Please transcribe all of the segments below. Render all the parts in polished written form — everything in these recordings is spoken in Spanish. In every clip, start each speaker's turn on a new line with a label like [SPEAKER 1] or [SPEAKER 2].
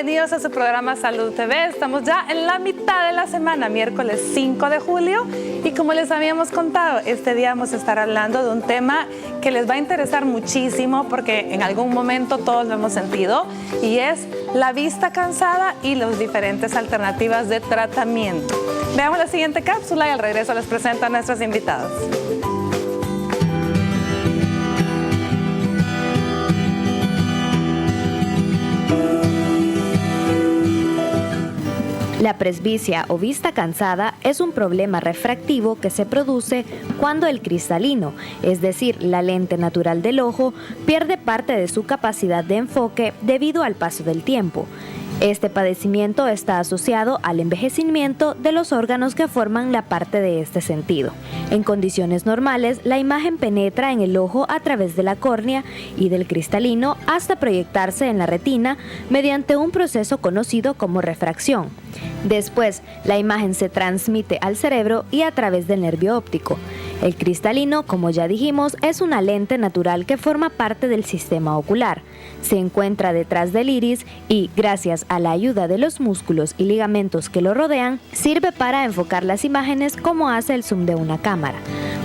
[SPEAKER 1] bienvenidos a su programa Salud TV. Estamos ya en la mitad de la semana, miércoles 5 de julio. Y como les habíamos contado, este día vamos a estar hablando de un tema que les va a interesar muchísimo porque en algún momento todos lo hemos sentido, y es la vista cansada y las diferentes alternativas de tratamiento. Veamos la siguiente cápsula y al regreso les presento a nuestros invitados.
[SPEAKER 2] La presbicia o vista cansada es un problema refractivo que se produce cuando el cristalino, es decir, la lente natural del ojo, pierde parte de su capacidad de enfoque debido al paso del tiempo. Este padecimiento está asociado al envejecimiento de los órganos que forman la parte de este sentido. En condiciones normales, la imagen penetra en el ojo a través de la córnea y del cristalino hasta proyectarse en la retina mediante un proceso conocido como refracción. Después, la imagen se transmite al cerebro y a través del nervio óptico. El cristalino, como ya dijimos, es una lente natural que forma parte del sistema ocular. Se encuentra detrás del iris y, gracias a la ayuda de los músculos y ligamentos que lo rodean, sirve para enfocar las imágenes como hace el zoom de una cámara.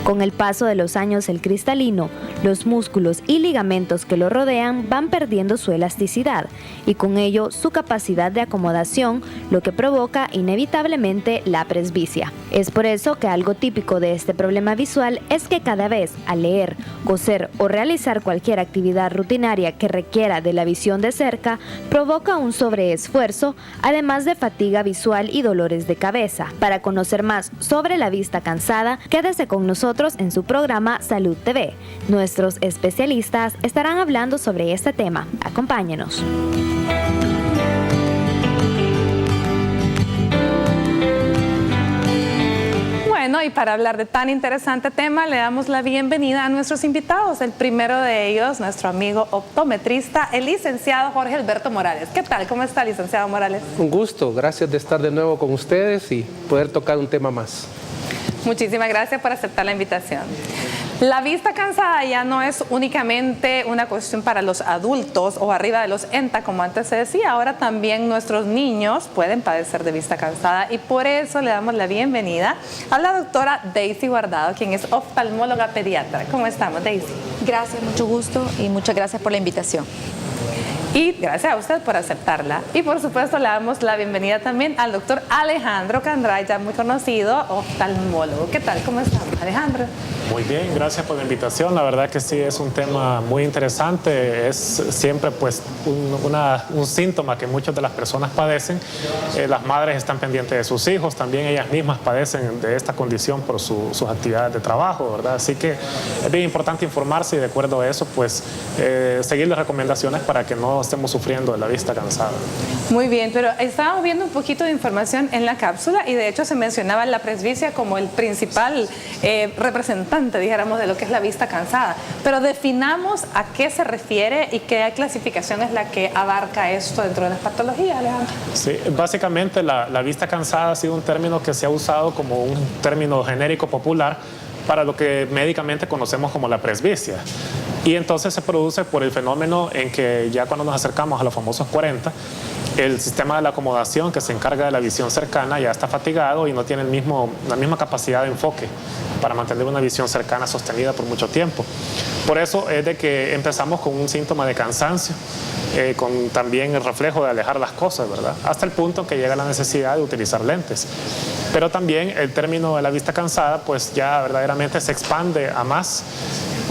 [SPEAKER 2] Con el paso de los años, el cristalino, los músculos y ligamentos que lo rodean van perdiendo su elasticidad y con ello su capacidad de acomodación, lo que provoca inevitablemente la presbicia. Es por eso que algo típico de este problema visual es que cada vez al leer, coser o realizar cualquier actividad rutinaria que requiera de la visión de cerca, provoca un sobreesfuerzo, además de fatiga visual y dolores de cabeza. Para conocer más sobre la vista cansada, quédese con nosotros en su programa Salud TV. Nuestros especialistas estarán hablando sobre este tema. Acompáñenos.
[SPEAKER 1] Bueno, y para hablar de tan interesante tema, le damos la bienvenida a nuestros invitados. El primero de ellos, nuestro amigo optometrista, el licenciado Jorge Alberto Morales. ¿Qué tal? ¿Cómo está, licenciado Morales?
[SPEAKER 3] Un gusto, gracias de estar de nuevo con ustedes y poder tocar un tema más.
[SPEAKER 1] Muchísimas gracias por aceptar la invitación. La vista cansada ya no es únicamente una cuestión para los adultos o arriba de los ENTA, como antes se decía. Ahora también nuestros niños pueden padecer de vista cansada y por eso le damos la bienvenida a la doctora Daisy Guardado, quien es oftalmóloga pediatra. ¿Cómo estamos, Daisy?
[SPEAKER 4] Gracias, mucho gusto y muchas gracias por la invitación.
[SPEAKER 1] Y gracias a usted por aceptarla. Y por supuesto le damos la bienvenida también al doctor Alejandro Candray, ya muy conocido oftalmólogo. ¿Qué tal? ¿Cómo estamos, Alejandro?
[SPEAKER 5] Muy bien, gracias por la invitación. La verdad que sí es un tema muy interesante. Es siempre pues un síntoma que muchas de las personas padecen. Las madres están pendientes de sus hijos, también ellas mismas padecen de esta condición por sus actividades de trabajo, ¿verdad? Así que es bien importante informarse y de acuerdo a eso pues seguir las recomendaciones para que no estemos sufriendo de la vista cansada.
[SPEAKER 1] Muy bien, pero estábamos viendo un poquito de información en la cápsula y de hecho se mencionaba la presbicia como el principal representante, dijéramos, de lo que es la vista cansada. Pero definamos a qué se refiere y qué clasificación es la que abarca esto dentro de las patologías, Alejandro.
[SPEAKER 5] Sí, básicamente la vista cansada ha sido un término que se ha usado como un término genérico popular para lo que médicamente conocemos como la presbicia. Y entonces se produce por el fenómeno en que ya cuando nos acercamos a los famosos 40, el sistema de la acomodación que se encarga de la visión cercana ya está fatigado y no tiene la misma capacidad de enfoque para mantener una visión cercana sostenida por mucho tiempo. Por eso es de que empezamos con un síntoma de cansancio, con también el reflejo de alejar las cosas, ¿verdad? Hasta el punto que llega la necesidad de utilizar lentes. Pero también el término de la vista cansada pues ya verdaderamente se expande a más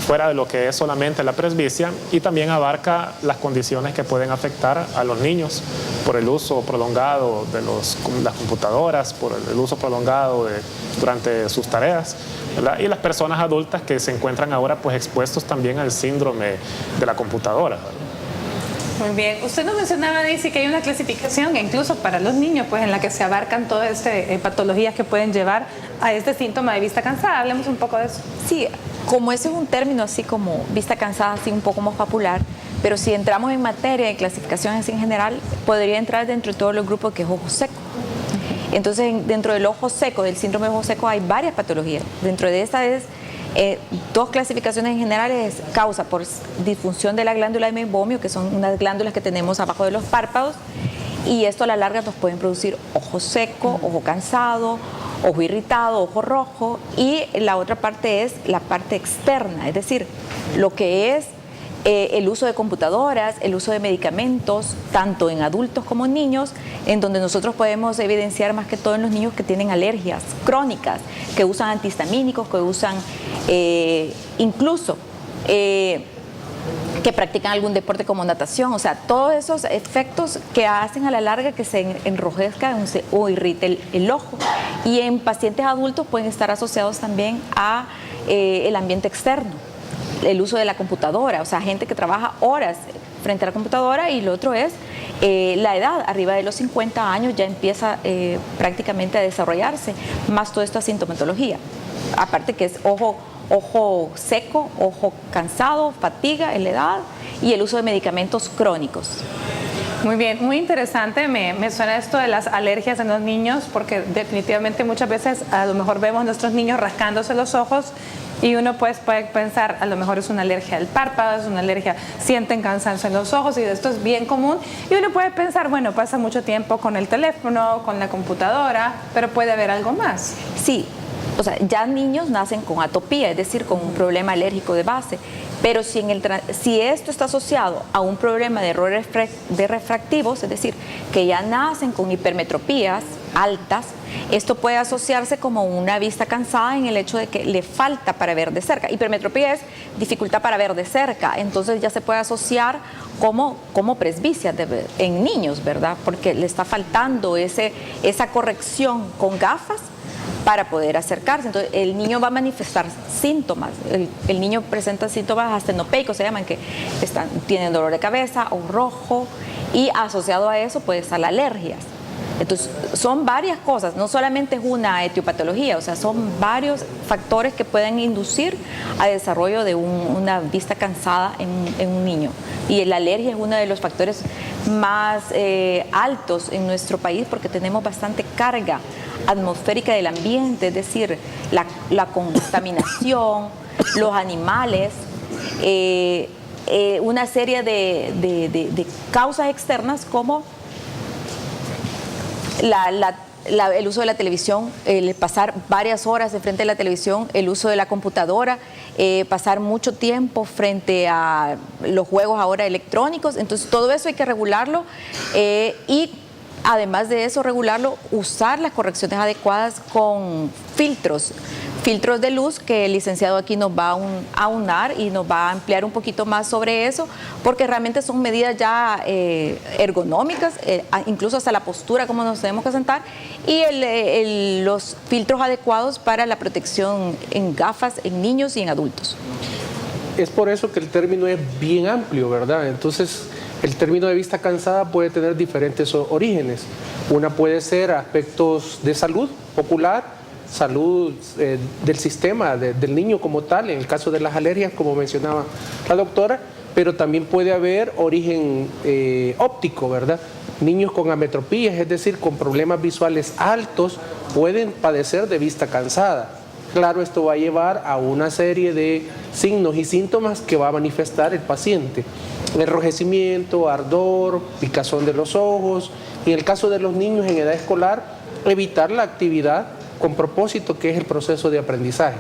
[SPEAKER 5] fuera de lo que es solamente la presbicia y también abarca las condiciones que pueden afectar a los niños por el uso prolongado de las computadoras, por el uso prolongado durante sus tareas, ¿verdad? Y las personas adultas que se encuentran ahora pues expuestos también al síndrome de la computadora, ¿verdad?
[SPEAKER 1] Muy bien. Usted nos mencionaba, Daisy, que hay una clasificación, incluso para los niños, pues en la que se abarcan todas estas patologías que pueden llevar a este síntoma de vista cansada. Hablemos un poco de eso.
[SPEAKER 4] Sí, como ese es un término así como vista cansada, así un poco más popular, pero si entramos en materia de clasificaciones en general, podría entrar dentro de todos los grupos que es ojo seco. Entonces, dentro del ojo seco, del síndrome de ojo seco, hay varias patologías. Dentro de esta es dos clasificaciones en general, es causa por disfunción de la glándula de meibomio, que son unas glándulas que tenemos abajo de los párpados, y esto a la larga nos pueden producir ojo seco, ojo cansado, ojo irritado, ojo rojo, y la otra parte es la parte externa, es decir, lo que es el uso de computadoras, el uso de medicamentos, tanto en adultos como en niños, en donde nosotros podemos evidenciar más que todo en los niños que tienen alergias crónicas, que usan antihistamínicos, que usan incluso que practican algún deporte como natación, o sea, todos esos efectos que hacen a la larga que se enrojezca o irrite el ojo. Y en pacientes adultos pueden estar asociados también a el ambiente externo, el uso de la computadora, o sea, gente que trabaja horas frente a la computadora, y lo otro es la edad, arriba de los 50 años ya empieza prácticamente a desarrollarse más toda esta sintomatología, aparte que es ojo seco, ojo cansado, fatiga en la edad y el uso de medicamentos crónicos.
[SPEAKER 1] Muy bien, muy interesante, me suena esto de las alergias en los niños, porque definitivamente muchas veces a lo mejor vemos a nuestros niños rascándose los ojos y uno pues puede pensar, a lo mejor es una alergia al párpado, es una alergia, sienten cansancio en los ojos, y esto es bien común, y uno puede pensar, bueno, pasa mucho tiempo con el teléfono, con la computadora, pero puede haber algo más.
[SPEAKER 4] Sí, o sea, ya niños nacen con atopía, es decir, con un problema alérgico de base, pero si esto está asociado a un problema de errores refractivos, es decir, que ya nacen con hipermetropías altas, esto puede asociarse como una vista cansada en el hecho de que le falta para ver de cerca. Hipermetropía es dificultad para ver de cerca, entonces ya se puede asociar como presbicia en niños, ¿verdad? Porque le está faltando esa corrección con gafas para poder acercarse. Entonces el niño va a manifestar síntomas, el niño presenta síntomas astenopeicos, se llaman, que tienen dolor de cabeza o rojo, y asociado a eso puede estar las alergias. Entonces son varias cosas, no solamente es una etiopatología, o sea, son varios factores que pueden inducir al desarrollo de una vista cansada en un niño. Y la alergia es uno de los factores más altos en nuestro país, porque tenemos bastante carga atmosférica del ambiente, es decir, la contaminación, los animales, una serie de causas externas como el uso de la televisión, el pasar varias horas de frente a la televisión, el uso de la computadora, pasar mucho tiempo frente a los juegos ahora electrónicos. Entonces todo eso hay que regularlo, y además de eso regularlo, usar las correcciones adecuadas con filtros de luz, que el licenciado aquí nos va a aunar y nos va a ampliar un poquito más sobre eso, porque realmente son medidas ya ergonómicas, incluso hasta la postura, cómo nos tenemos que sentar, y los filtros adecuados para la protección en gafas, en niños y en adultos.
[SPEAKER 3] Es por eso que el término es bien amplio, ¿verdad? Entonces, el término de vista cansada puede tener diferentes orígenes. Una puede ser aspectos de salud popular, salud del sistema, del niño como tal, en el caso de las alergias, como mencionaba la doctora, pero también puede haber origen óptico, ¿verdad? Niños con ametropías, es decir, con problemas visuales altos, pueden padecer de vista cansada. Claro, esto va a llevar a una serie de signos y síntomas que va a manifestar el paciente. Enrojecimiento, ardor, picazón de los ojos. En el caso de los niños en edad escolar, evitar la actividad con propósito, que es el proceso de aprendizaje.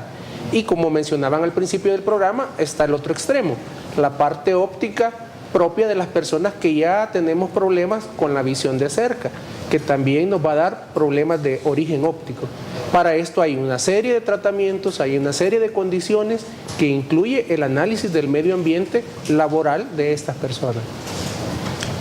[SPEAKER 3] Y como mencionaban al principio del programa, está el otro extremo, la parte óptica propia de las personas que ya tenemos problemas con la visión de cerca, que también nos va a dar problemas de origen óptico. Para esto hay una serie de tratamientos, hay una serie de condiciones que incluye el análisis del medio ambiente laboral de estas personas.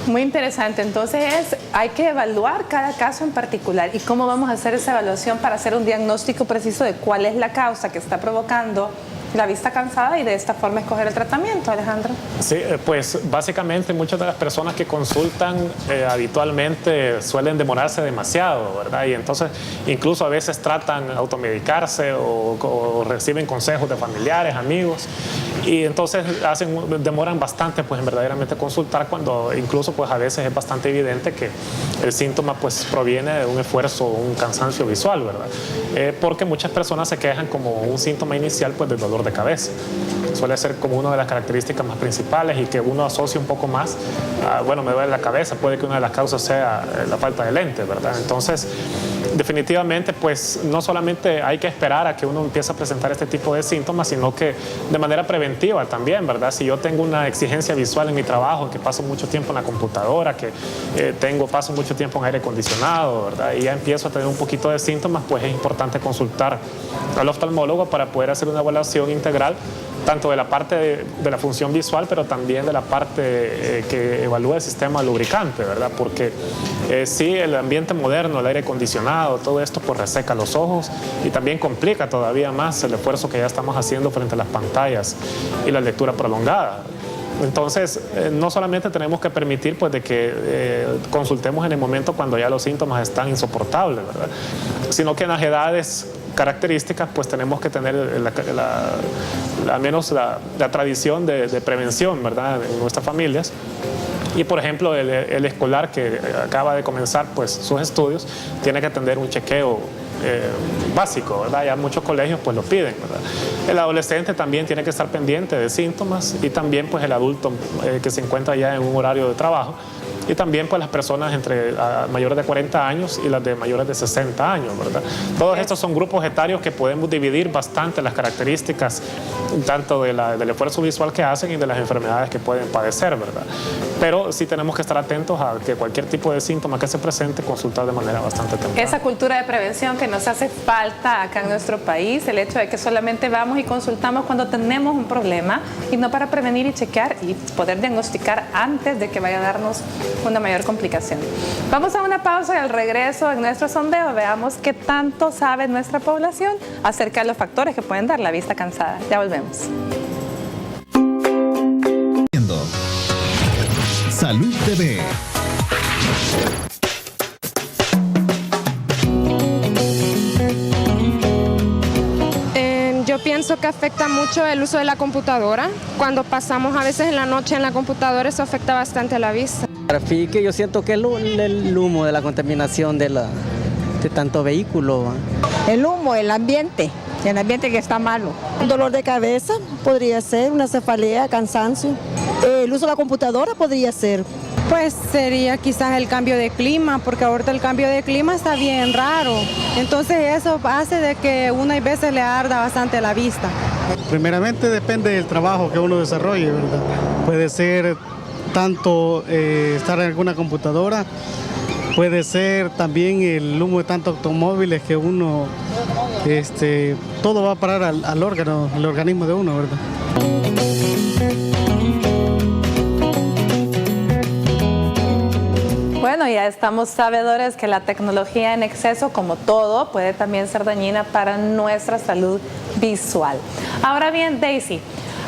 [SPEAKER 1] Muy interesante. Entonces hay que evaluar cada caso en particular. ¿Y cómo vamos a hacer esa evaluación para hacer un diagnóstico preciso de cuál es la causa que está provocando la vista cansada, y de esta forma escoger el tratamiento, Alejandro?
[SPEAKER 5] Sí, pues básicamente muchas de las personas que consultan habitualmente suelen demorarse demasiado, ¿verdad? Y entonces incluso a veces tratan de automedicarse o reciben consejos de familiares, amigos, y entonces demoran bastante pues en verdaderamente consultar, cuando incluso pues a veces es bastante evidente que el síntoma pues proviene de un esfuerzo o un cansancio visual, ¿verdad? Porque muchas personas se quejan como un síntoma inicial pues del dolor de cabeza. Suele ser como una de las características más principales y que uno asocia un poco más a, bueno, me duele la cabeza, puede que una de las causas sea la falta de lente, ¿verdad? Entonces, definitivamente, pues no solamente hay que esperar a que uno empiece a presentar este tipo de síntomas, sino que de manera preventiva también, ¿verdad? Si yo tengo una exigencia visual en mi trabajo, que paso mucho tiempo en la computadora, que paso mucho tiempo en aire acondicionado, ¿verdad? Y ya empiezo a tener un poquito de síntomas, pues es importante consultar al oftalmólogo para poder hacer una evaluación integral, tanto de la parte de la función visual, pero también de la parte que evalúa el sistema lubricante, ¿verdad? Porque sí, el ambiente moderno, el aire acondicionado, todo esto pues reseca los ojos y también complica todavía más el esfuerzo que ya estamos haciendo frente a las pantallas y la lectura prolongada. Entonces, no solamente tenemos que permitir pues, de que consultemos en el momento cuando ya los síntomas están insoportables, ¿verdad? Sino que en las edades características, pues tenemos que tener al menos la tradición de prevención, ¿verdad? En nuestras familias. Y por ejemplo, el escolar que acaba de comenzar pues, sus estudios tiene que tener un chequeo básico, ¿verdad? Ya muchos colegios pues lo piden, ¿verdad? El adolescente también tiene que estar pendiente de síntomas y también pues el adulto que se encuentra ya en un horario de trabajo. Y también pues las personas entre mayores de 40 años y las de mayores de 60 años, ¿verdad? Todos estos son grupos etarios que podemos dividir bastante las características tanto del esfuerzo visual que hacen y de las enfermedades que pueden padecer, ¿verdad? Pero sí tenemos que estar atentos a que cualquier tipo de síntoma que se presente, consultar de manera bastante temprana.
[SPEAKER 1] Esa cultura de prevención que nos hace falta acá en nuestro país, el hecho de que solamente vamos y consultamos cuando tenemos un problema y no para prevenir y chequear y poder diagnosticar antes de que vaya a darnos una mayor complicación. Vamos a una pausa y al regreso en nuestro sondeo veamos qué tanto sabe nuestra población acerca de los factores que pueden dar la vista cansada. Ya volvemos.
[SPEAKER 6] Salud TV.
[SPEAKER 7] Yo pienso que afecta mucho el uso de la computadora. Cuando pasamos a veces en la noche en la computadora, eso afecta bastante a la vista.
[SPEAKER 8] Que yo siento que el humo de la contaminación de tanto vehículo.
[SPEAKER 9] El humo, el ambiente que está malo. Un dolor de cabeza podría ser, una cefalea, cansancio. El uso de la computadora podría ser.
[SPEAKER 10] Pues sería quizás el cambio de clima, porque ahorita el cambio de clima está bien raro. Entonces eso hace de que unas veces le arda bastante la vista.
[SPEAKER 11] Primeramente depende del trabajo que uno desarrolle, ¿verdad? Puede ser tanto estar en alguna computadora, puede ser también el humo de tantos automóviles que uno, todo va a parar al órgano, al organismo de uno, ¿verdad?
[SPEAKER 1] Bueno, ya estamos sabedores que la tecnología en exceso, como todo, puede también ser dañina para nuestra salud visual. Ahora bien, Daisy,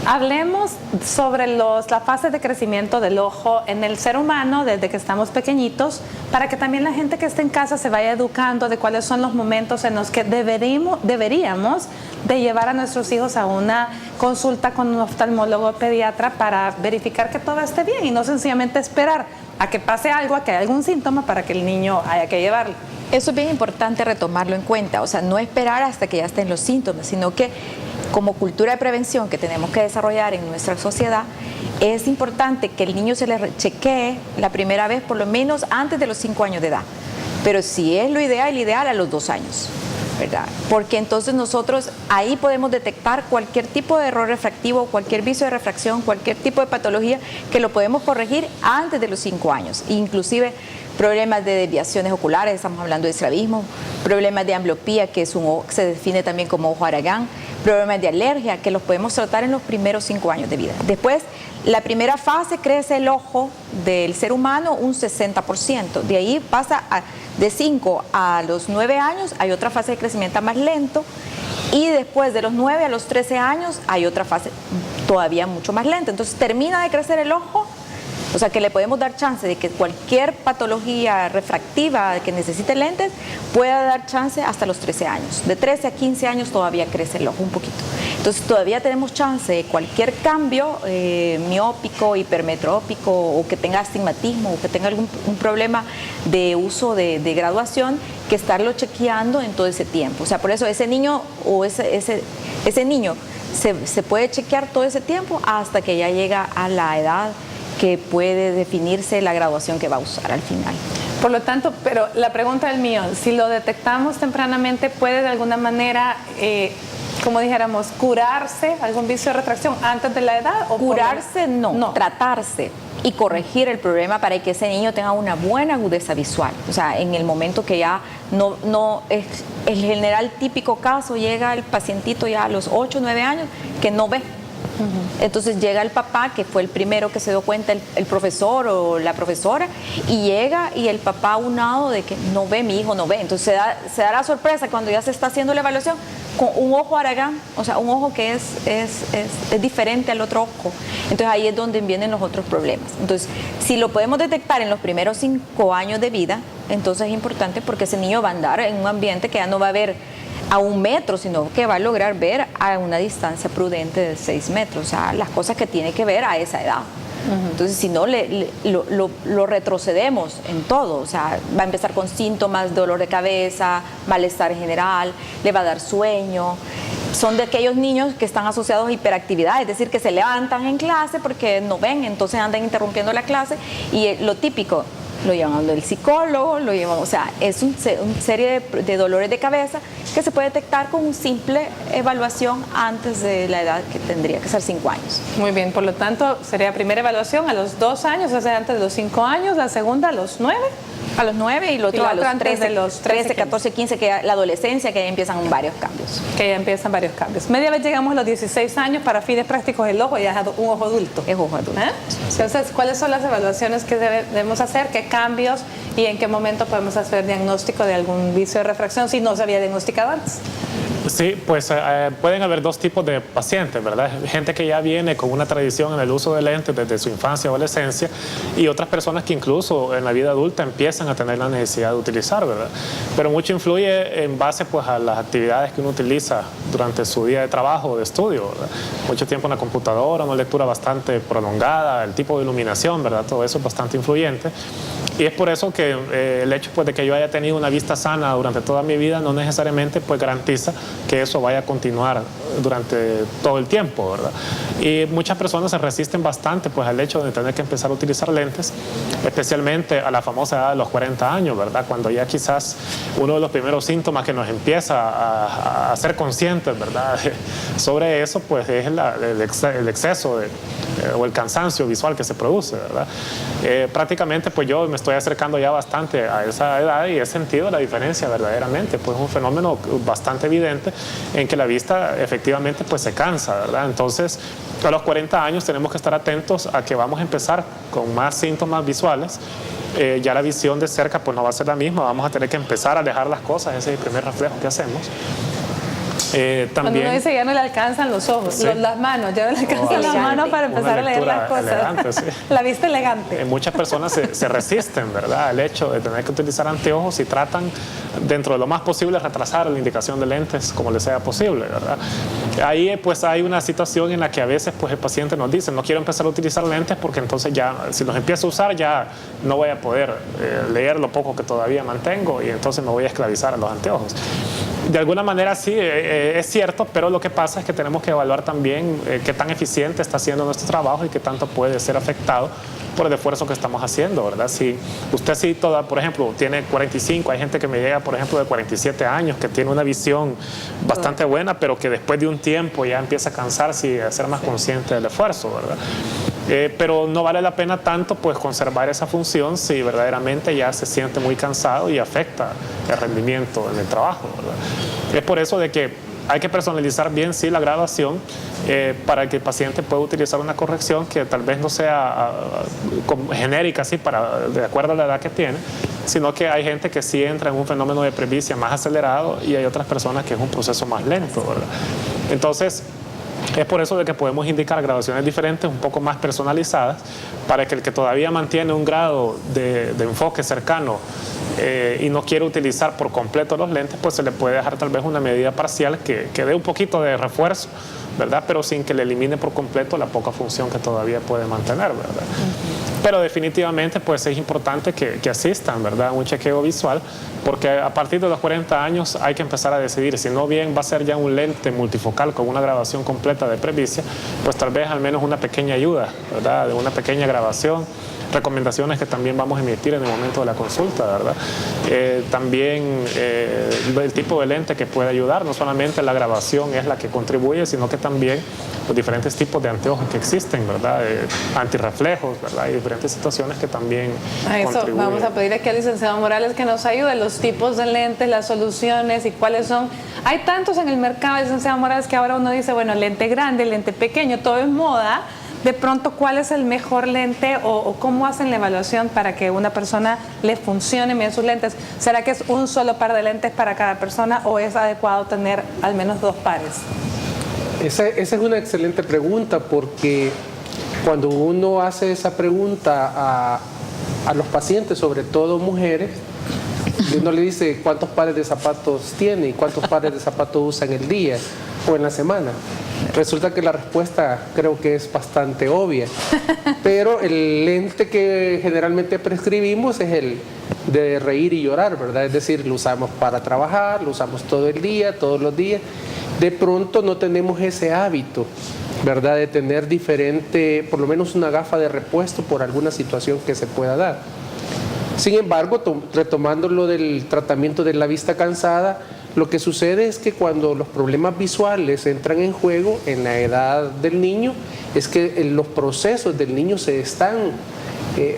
[SPEAKER 1] hablemos sobre la fase de crecimiento del ojo en el ser humano desde que estamos pequeñitos, para que también la gente que esté en casa se vaya educando de cuáles son los momentos en los que deberíamos de llevar a nuestros hijos a una consulta con un oftalmólogo pediatra para verificar que todo esté bien y no sencillamente esperar a que pase algo, a que haya algún síntoma para que el niño haya que llevarlo.
[SPEAKER 4] Eso es bien importante retomarlo en cuenta, o sea, no esperar hasta que ya estén los síntomas, sino que como cultura de prevención que tenemos que desarrollar en nuestra sociedad, es importante que el niño se le chequee la primera vez por lo menos antes de los 5 años de edad, pero si es lo ideal a los 2 años, ¿verdad? Porque entonces nosotros ahí podemos detectar cualquier tipo de error refractivo, cualquier vicio de refracción, cualquier tipo de patología que lo podemos corregir antes de los 5 años, inclusive problemas de desviaciones oculares, estamos hablando de estrabismo, problemas de ambliopía, que se define también como ojo Aragán, problemas de alergia, que los podemos tratar en los primeros 5 años de vida. Después, la primera fase crece el ojo del ser humano un 60%, de ahí pasa de 5 a los 9 años, hay otra fase de crecimiento más lento, y después de los 9 a los 13 años hay otra fase todavía mucho más lenta. Entonces termina de crecer el ojo O sea, que le podemos dar chance de que cualquier patología refractiva que necesite lentes pueda dar chance hasta los 13 años. De 13 a 15 años todavía crece el ojo un poquito. Entonces todavía tenemos chance de cualquier cambio miópico, hipermetrópico, o que tenga astigmatismo, o que tenga algún un problema de uso de graduación, que estarlo chequeando en todo ese tiempo. O sea, por eso ese niño o ese niño se puede chequear todo ese tiempo hasta que ya llega a la edad que puede definirse la graduación que va a usar al final.
[SPEAKER 1] Por lo tanto, pero la pregunta del mío, si lo detectamos tempranamente, ¿puede de alguna manera, como dijéramos, curarse algún vicio de refracción antes de la edad? ¿O
[SPEAKER 4] curarse no, tratarse y corregir el problema para que ese niño tenga una buena agudeza visual. O sea, en el momento que ya no es el general típico caso, llega el pacientito ya a los 8 o 9 años que no ve. Entonces llega el papá, que fue el primero que se dio cuenta, el profesor o la profesora, y llega y el papá aunado de que no ve, mi hijo no ve. Entonces se da la sorpresa cuando ya se está haciendo la evaluación con un ojo Aragán, o sea, un ojo que es diferente al otro ojo. Entonces ahí es donde vienen los otros problemas. Entonces, si lo podemos detectar en los primeros 5 años de vida, entonces es importante, porque ese niño va a andar en un ambiente que ya no va a ver a 1 metro, sino que va a lograr ver a una distancia prudente de 6 metros, o sea, las cosas que tiene que ver a esa edad. Entonces, si no, lo retrocedemos en todo. O sea, va a empezar con síntomas, dolor de cabeza, malestar general, le va a dar sueño. Son de aquellos niños que están asociados a hiperactividad, es decir, que se levantan en clase porque no ven, entonces andan interrumpiendo la clase, y lo típico, lo llevan del psicólogo, lo llevan, o sea, es una serie de dolores de cabeza que se puede detectar con una simple evaluación antes de la edad, que tendría que ser 5 años.
[SPEAKER 1] Muy bien, por lo tanto, sería primera evaluación a los 2 años, o sea, antes de los 5 años, la segunda a los 9.
[SPEAKER 4] A los 9 y lo otro a los 13, 14, 15, que la adolescencia, que ya empiezan varios cambios.
[SPEAKER 1] Media vez llegamos a los 16 años, para fines prácticos el ojo ya es un ojo adulto.
[SPEAKER 4] Es ojo adulto.
[SPEAKER 1] Entonces, ¿cuáles son las evaluaciones que debemos hacer? ¿Qué cambios y en qué momento podemos hacer diagnóstico de algún vicio de refracción si no se había diagnosticado antes?
[SPEAKER 5] Sí, pues pueden haber 2 tipos de pacientes, ¿verdad? Gente que ya viene con una tradición en el uso de lentes desde su infancia o adolescencia, y otras personas que incluso en la vida adulta empiezan a tener la necesidad de utilizar, ¿verdad? Pero mucho influye en base, pues, a las actividades que uno utiliza durante su día de trabajo o de estudio, ¿verdad? Mucho tiempo en la computadora, una lectura bastante prolongada, el tipo de iluminación, ¿verdad? Todo eso es bastante influyente. Y es por eso que el hecho, pues, de que yo haya tenido una vista sana durante toda mi vida no necesariamente, pues, garantiza que eso vaya a continuar durante todo el tiempo, ¿verdad? Y muchas personas se resisten bastante, pues, al hecho de tener que empezar a utilizar lentes, especialmente a la famosa edad de los 40 años, ¿verdad? Cuando ya quizás uno de los primeros síntomas que nos empieza a ser conscientes, ¿verdad? Sobre eso, pues, es el exceso o el cansancio visual que se produce, ¿verdad? Prácticamente, pues, yo me estoy acercando ya bastante a esa edad y he sentido la diferencia verdaderamente, pues es un fenómeno bastante evidente en que la vista efectivamente, pues, se cansa, ¿verdad? Entonces, a los 40 años tenemos que estar atentos a que vamos a empezar con más síntomas visuales. Ya la visión de cerca, pues, no va a ser la misma, vamos a tener que empezar a alejar las cosas, ese es el primer reflejo que hacemos.
[SPEAKER 1] También, cuando uno dice ya no le alcanzan los ojos, sí, las manos, ya no le alcanzan las manos para empezar a leer las cosas. Elegante, sí. La vista elegante.
[SPEAKER 5] Muchas personas se resisten, ¿verdad?, al hecho de tener que utilizar anteojos y tratan, dentro de lo más posible, retrasar la indicación de lentes como les sea posible, ¿verdad? Ahí, pues, hay una situación en la que a veces, pues, el paciente nos dice, no quiero empezar a utilizar lentes porque entonces ya, si los empiezo a usar, ya no voy a poder leer lo poco que todavía mantengo y entonces me voy a esclavizar a los anteojos. De alguna manera sí, es cierto, pero lo que pasa es que tenemos que evaluar también qué tan eficiente está haciendo nuestro trabajo y qué tanto puede ser afectado por el esfuerzo que estamos haciendo, ¿verdad? Si usted sí, por ejemplo, tiene 45, hay gente que me llega, por ejemplo, de 47 años, que tiene una visión bastante buena, pero que después de un tiempo ya empieza a cansarse y a ser más consciente del esfuerzo, ¿verdad? Pero no vale la pena tanto, pues, conservar esa función si verdaderamente ya se siente muy cansado y afecta el rendimiento en el trabajo, ¿verdad? Es por eso de que hay que personalizar bien, sí, la graduación para que el paciente pueda utilizar una corrección que tal vez no sea genérica, sí, de acuerdo a la edad que tiene, sino que hay gente que sí entra en un fenómeno de presbicia más acelerado y hay otras personas que es un proceso más lento, ¿verdad? Entonces, Es por eso de que podemos indicar graduaciones diferentes, un poco más personalizadas, para que el que todavía mantiene un grado de enfoque cercano y no quiere utilizar por completo los lentes, pues se le puede dejar tal vez una medida parcial que dé un poquito de refuerzo, ¿verdad? Pero sin que le elimine por completo la poca función que todavía puede mantener, ¿verdad? Pero definitivamente pues es importante que asistan, ¿verdad?, a un chequeo visual, porque a partir de los 40 años hay que empezar a decidir si no bien va a ser ya un lente multifocal con una grabación completa de presbicia, pues tal vez al menos una pequeña ayuda, ¿verdad?, de una pequeña grabación, recomendaciones que también vamos a emitir en el momento de la consulta, ¿verdad? También el tipo de lente que puede ayudar, no solamente la grabación es la que contribuye, sino que también los diferentes tipos de anteojos que existen, ¿verdad? Antirreflejos, ¿verdad? Y diferentes situaciones que también contribuyen.
[SPEAKER 1] Vamos a pedir aquí al licenciado Morales que nos ayude, los tipos de lentes, las soluciones y cuáles son. Hay tantos en el mercado, licenciado Morales, que ahora uno dice, bueno, lente grande, lente pequeño, todo es moda. De pronto, ¿cuál es el mejor lente o cómo hacen la evaluación para que una persona le funcione bien sus lentes? ¿Será que es un solo par de lentes para cada persona o es adecuado tener al menos 2 pares?
[SPEAKER 3] Esa es una excelente pregunta, porque cuando uno hace esa pregunta a los pacientes, sobre todo mujeres, uno le dice cuántos pares de zapatos tiene y cuántos pares de zapatos usa en el día o en la semana. Resulta que la respuesta creo que es bastante obvia, pero el lente que generalmente prescribimos es el de reír y llorar, ¿verdad? Es decir, lo usamos para trabajar, lo usamos todo el día, todos los días. De pronto no tenemos ese hábito, ¿verdad?, de tener diferente, por lo menos una gafa de repuesto por alguna situación que se pueda dar. Sin embargo, retomando lo del tratamiento de la vista cansada, lo que sucede es que cuando los problemas visuales entran en juego en la edad del niño, es que los procesos del niño se están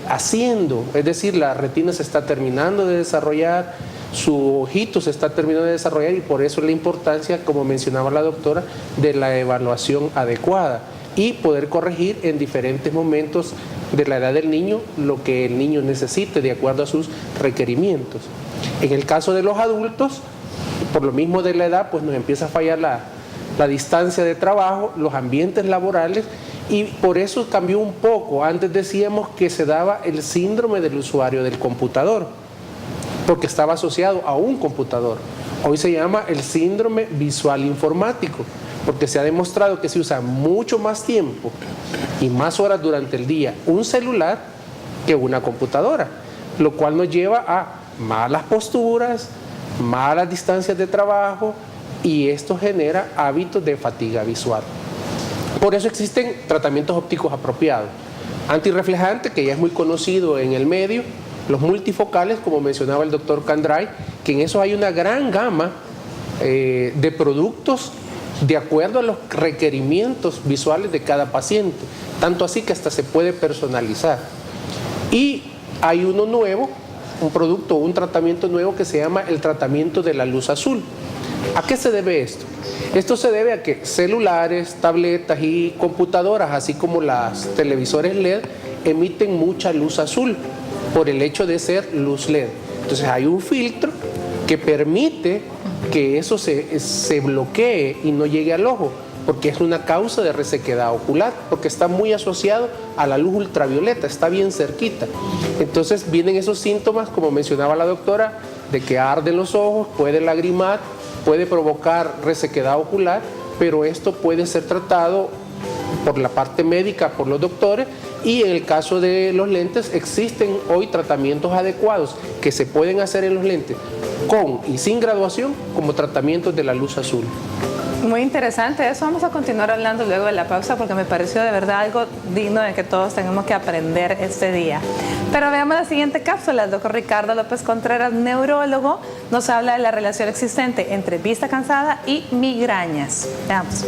[SPEAKER 3] haciendo, es decir, la retina se está terminando de desarrollar, su ojito se está terminando de desarrollar, y por eso la importancia, como mencionaba la doctora, de la evaluación adecuada y poder corregir en diferentes momentos de la edad del niño lo que el niño necesite de acuerdo a sus requerimientos. En el caso de los adultos, por lo mismo de la edad, pues nos empieza a fallar la distancia de trabajo, los ambientes laborales, y por eso cambió un poco. Antes decíamos que se daba el síndrome del usuario del computador, porque estaba asociado a un computador. Hoy se llama el síndrome visual informático, porque se ha demostrado que se usa mucho más tiempo y más horas durante el día un celular que una computadora, lo cual nos lleva a malas posturas, malas distancias de trabajo, y esto genera hábitos de fatiga visual. Por eso existen tratamientos ópticos apropiados. Antirreflejante, que ya es muy conocido en el medio, los multifocales, como mencionaba el doctor Candray, que en eso hay una gran gama de productos de acuerdo a los requerimientos visuales de cada paciente, tanto así que hasta se puede personalizar. Y hay uno nuevo, un producto, un tratamiento nuevo que se llama el tratamiento de la luz azul. ¿A qué se debe esto? Esto se debe a que celulares, tabletas y computadoras, así como las televisores LED, emiten mucha luz azul por el hecho de ser luz LED. Entonces hay un filtro que permite que eso se bloquee y no llegue al ojo, porque es una causa de resequedad ocular, porque está muy asociado a la luz ultravioleta, está bien cerquita. Entonces vienen esos síntomas, como mencionaba la doctora, de que arden los ojos, puede lagrimar, puede provocar resequedad ocular, pero esto puede ser tratado por la parte médica, por los doctores, y en el caso de los lentes existen hoy tratamientos adecuados que se pueden hacer en los lentes con y sin graduación como tratamientos de la luz azul.
[SPEAKER 1] Muy interesante, eso vamos a continuar hablando luego de la pausa, porque me pareció de verdad algo digno de que todos tenemos que aprender este día. Pero veamos la siguiente cápsula. El doctor Ricardo López Contreras, neurólogo, nos habla de la relación existente entre vista cansada y migrañas. Veamos.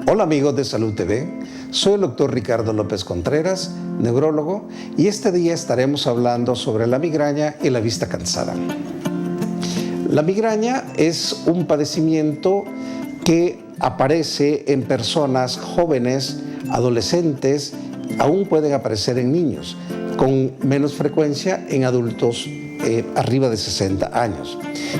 [SPEAKER 6] Hola amigos de Salud TV, soy el doctor Ricardo López Contreras, neurólogo, y este día estaremos hablando sobre la migraña y la vista cansada. La migraña es un padecimiento que aparece en personas jóvenes, adolescentes, aún pueden aparecer en niños, con menos frecuencia en adultos arriba de 60 años.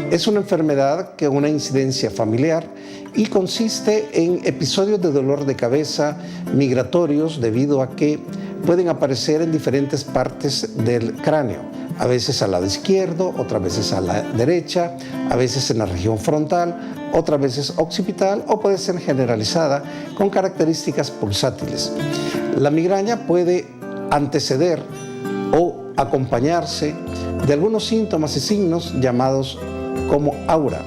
[SPEAKER 6] Es una enfermedad que una incidencia familiar y consiste en episodios de dolor de cabeza migratorios debido a que pueden aparecer en diferentes partes del cráneo, a veces al lado izquierdo, otras veces a la derecha, a veces en la región frontal, otras veces occipital o puede ser generalizada con características pulsátiles. La migraña puede anteceder o acompañarse de algunos síntomas y signos llamados como aura,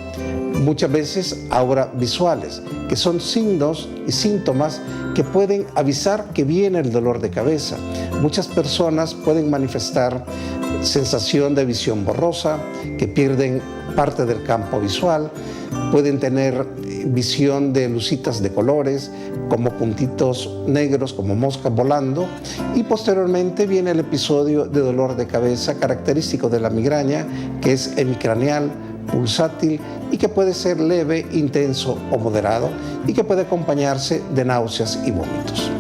[SPEAKER 6] muchas veces aura visuales, que son signos y síntomas que pueden avisar que viene el dolor de cabeza. Muchas personas pueden manifestar sensación de visión borrosa, que pierden parte del campo visual, pueden tener visión de lucitas de colores, como puntitos negros, como moscas volando, y posteriormente viene el episodio de dolor de cabeza característico de la migraña, que es hemicraneal, pulsátil y que puede ser leve, intenso o moderado y que puede acompañarse de náuseas y vómitos.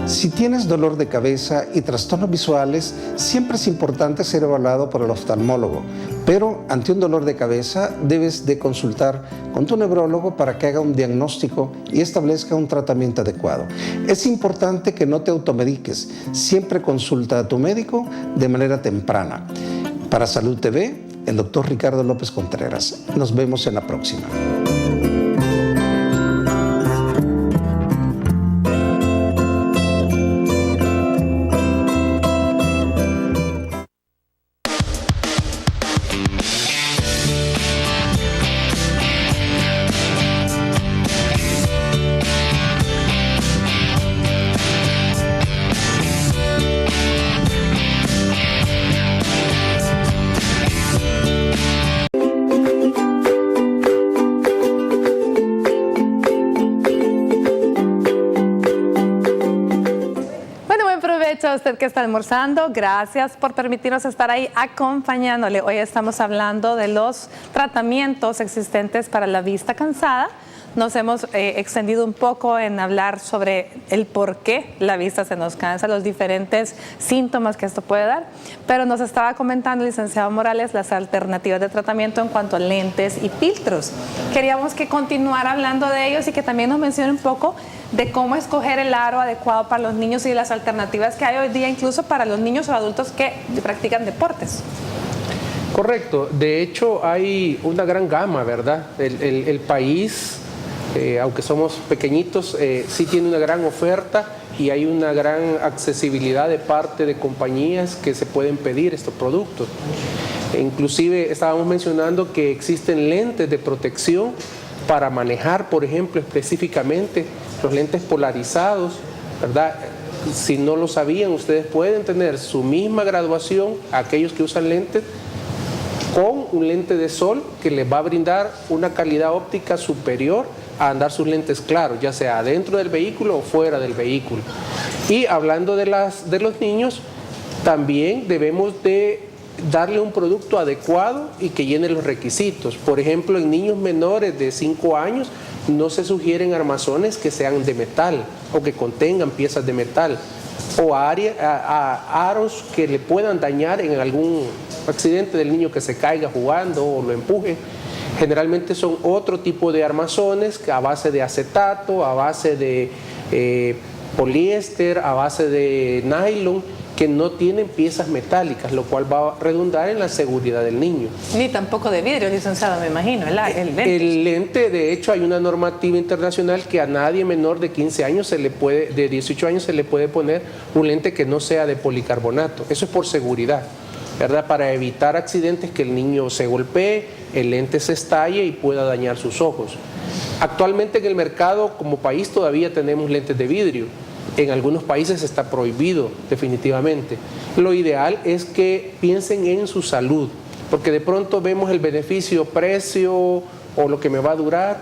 [SPEAKER 6] Si tienes dolor de cabeza y trastornos visuales, siempre es importante ser evaluado por el oftalmólogo, pero ante un dolor de cabeza debes de consultar con tu neurólogo para que haga un diagnóstico y establezca un tratamiento adecuado. Es importante que no te automediques, siempre consulta a tu médico de manera temprana. Para Salud TV, el doctor Ricardo López Contreras. Nos vemos en la próxima.
[SPEAKER 1] A usted que está almorzando, gracias por permitirnos estar ahí acompañándole. Hoy estamos hablando de los tratamientos existentes para la vista cansada. Nos hemos extendido un poco en hablar sobre el por qué la vista se nos cansa, los diferentes síntomas que esto puede dar, pero nos estaba comentando el licenciado Morales las alternativas de tratamiento en cuanto a lentes y filtros. Queríamos que continuara hablando de ellos y que también nos mencione un poco de cómo escoger el aro adecuado para los niños y de las alternativas que hay hoy día incluso para los niños o adultos que practican deportes.
[SPEAKER 3] Correcto, de hecho hay una gran gama, ¿verdad? El país, aunque somos pequeñitos, sí tiene una gran oferta y hay una gran accesibilidad de parte de compañías que se pueden pedir estos productos. Inclusive estábamos mencionando que existen lentes de protección para manejar, por ejemplo, específicamente los lentes polarizados, ¿verdad? Si no lo sabían, ustedes pueden tener su misma graduación, aquellos que usan lentes, con un lente de sol que les va a brindar una calidad óptica superior a andar sus lentes claros, ya sea adentro del vehículo o fuera del vehículo. Y hablando de los niños, también debemos de darle un producto adecuado y que llene los requisitos. Por ejemplo, en niños menores de 5 años no se sugieren armazones que sean de metal o que contengan piezas de metal o aros que le puedan dañar en algún accidente del niño que se caiga jugando o lo empuje. Generalmente son otro tipo de armazones a base de acetato, a base de poliéster, a base de nylon, que no tienen piezas metálicas, lo cual va a redundar en la seguridad del niño.
[SPEAKER 1] Ni tampoco de vidrio, licenciado, me imagino, el lente.
[SPEAKER 3] El lente, de hecho, hay una normativa internacional que a nadie menor de 15 años de 18 años se le puede poner un lente que no sea de policarbonato. Eso es por seguridad, ¿verdad? Para evitar accidentes, que el niño se golpee, el lente se estalle y pueda dañar sus ojos. Actualmente en el mercado, como país, todavía tenemos lentes de vidrio. En algunos países está prohibido definitivamente. Lo ideal es que piensen en su salud, porque de pronto vemos el beneficio-precio o lo que me va a durar,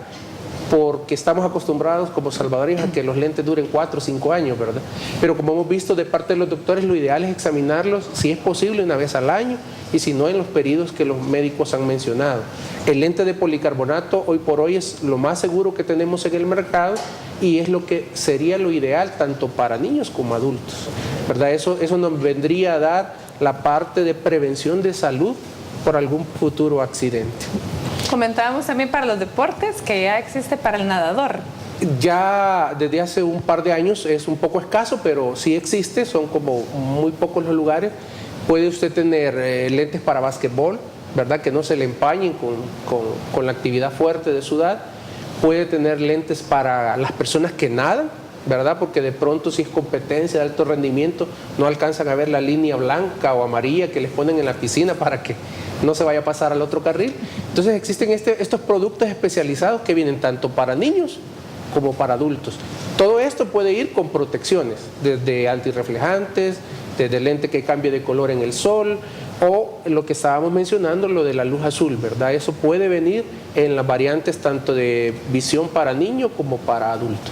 [SPEAKER 3] porque estamos acostumbrados como salvadoreños a que los lentes duren 4 o 5 años, ¿verdad? Pero como hemos visto de parte de los doctores, lo ideal es examinarlos, si es posible, una vez al año, y si no, en los periodos que los médicos han mencionado. El lente de policarbonato hoy por hoy es lo más seguro que tenemos en el mercado y es lo que sería lo ideal tanto para niños como adultos, ¿verdad? Eso nos vendría a dar la parte de prevención de salud por algún futuro accidente.
[SPEAKER 1] Comentábamos también para los deportes que ya existe para el nadador.
[SPEAKER 3] Ya desde hace un par de años es un poco escaso, pero sí existe, son como muy pocos los lugares. Puede usted tener lentes para básquetbol, ¿verdad? Que no se le empañen con la actividad fuerte de sudar. Puede tener lentes para las personas que nadan, ¿verdad? Porque de pronto si es competencia de alto rendimiento no alcanzan a ver la línea blanca o amarilla que les ponen en la piscina para que no se vaya a pasar al otro carril. Entonces existen estos productos especializados que vienen tanto para niños como para adultos. Todo esto puede ir con protecciones, desde antirreflejantes, desde lente que cambie de color en el sol, o lo que estábamos mencionando, lo de la luz azul, ¿verdad? Eso puede venir en las variantes tanto de visión para niño como para adulto.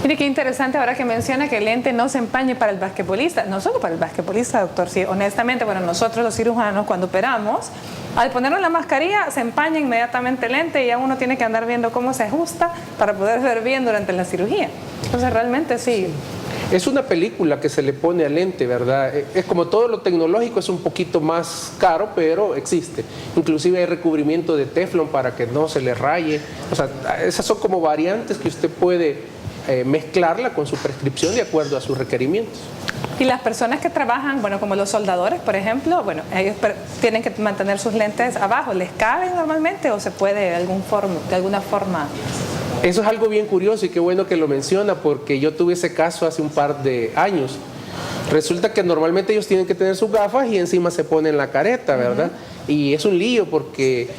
[SPEAKER 1] Mire qué interesante ahora que menciona que el lente no se empañe para el basquetbolista. No solo para el basquetbolista, doctor. Sí, honestamente, bueno, nosotros los cirujanos cuando operamos, al ponernos la mascarilla se empaña inmediatamente el lente y ya uno tiene que andar viendo cómo se ajusta para poder ver bien durante la cirugía. Entonces realmente sí.
[SPEAKER 3] Es una película que se le pone al lente, ¿verdad? Es como todo lo tecnológico, es un poquito más caro, pero existe. Inclusive hay recubrimiento de teflón para que no se le raye. O sea, esas son como variantes que usted puede mezclarla con su prescripción de acuerdo a sus requerimientos.
[SPEAKER 1] Y las personas que trabajan, bueno, como los soldadores, por ejemplo, bueno, ellos tienen que mantener sus lentes abajo. ¿Les caben normalmente o se puede de alguna forma?
[SPEAKER 3] Eso es algo bien curioso y qué bueno que lo menciona, porque yo tuve ese caso hace un par de años. Resulta que normalmente ellos tienen que tener sus gafas y encima se ponen la careta, ¿verdad? Y es un lío porque